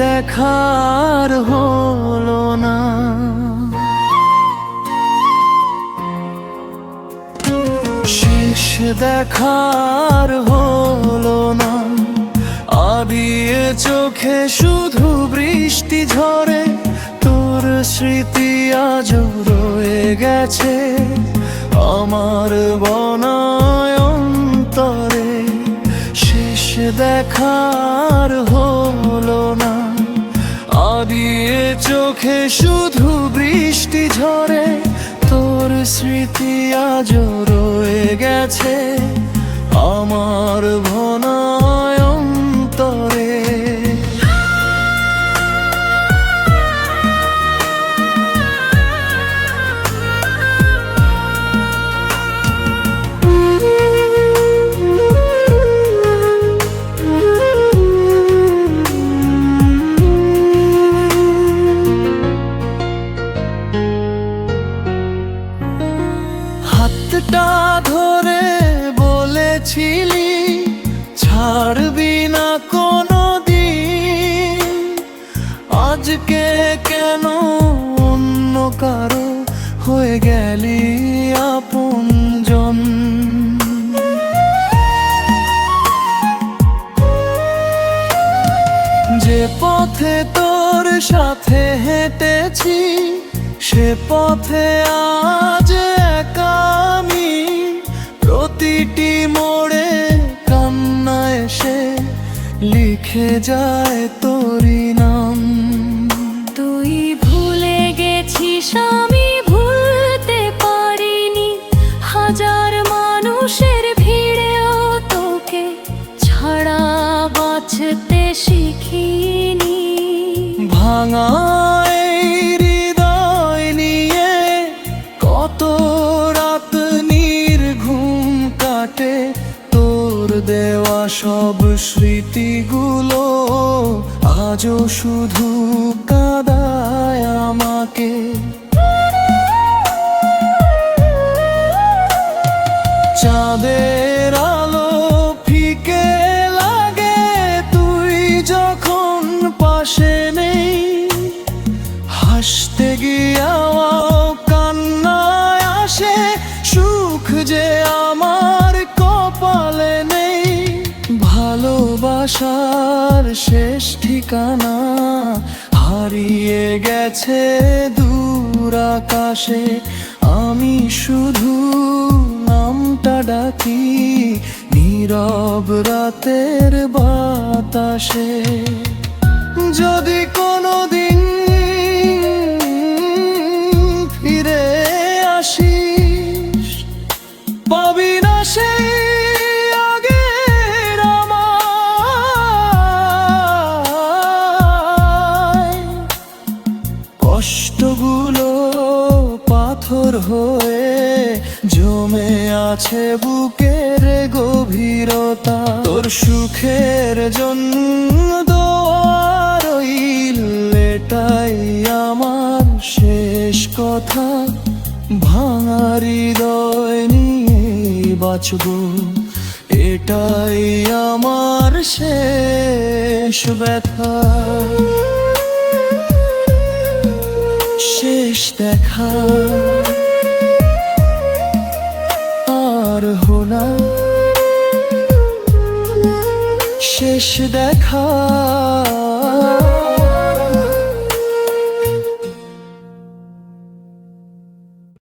দেখার হলো না। শেষ দেখার হলো না। আবিয়ে চোখে শুধু বৃষ্টি ঝরে, তোর স্মৃতি আজও রয়ে গেছে আমার বনায় অন্তরে। শেষ দেখার হলো না। আবিয়ে চোখে শুধু বৃষ্টি ঝরে, তোর স্মৃতি আজও রয়ে গেছে আমার ভনায় অন্তরে। হাতটা ধরে বলেছিলি ছাড়বি না কোনোদিন, আজকে কেন অন্য কারো হয়ে গেলি আপনজন। যে পথে তোর সাথে হেঁটেছি সে পথে আজ একা আমি। প্রতিটি মোড়ে কান্না এসে লিখে যায় তোরই নাম। তুই ভুলে গেছিস আমি ভুলতে পারিনি, হাজার মানুষের ভিড়েও তোকে ছাড়া বাঁচতে শিখিনি। ভাঙা হৃদয় নিয়ে কত রাত নির্ঘুম কাটে, তোর দেওয়া সব স্মৃতিগুলো আজও শুধু কাঁদায় আমাকে। চাঁদের আলো ফিকে লাগে তুই যখন পাশে নেই, হাসতে গিয়াও কান্নায় আসে সুখ যে আমার কপালে নেই। ভালোবাসার শেষ ঠিকানা হারিয়ে গেছে দূর আকাশে, আমি শুধু নামটা ডাকি নীরব রাতের বাতাসে। যদি কোনোদিন ফিরে আসিস পাবি না সেই আগের আমায়। কষ্টগুলো পাথর হয়ে জমে আছে বুকের গভীরতা, তোর সুখের জন্য দোয়া রইল এটাই আমার শেষ কথা। ভাঙা হৃদয় নিয়ে বাঁচবো এটাই আমার শেষ ব্যথা। শেষ দেখা আর হলো না। শেষ দেখা।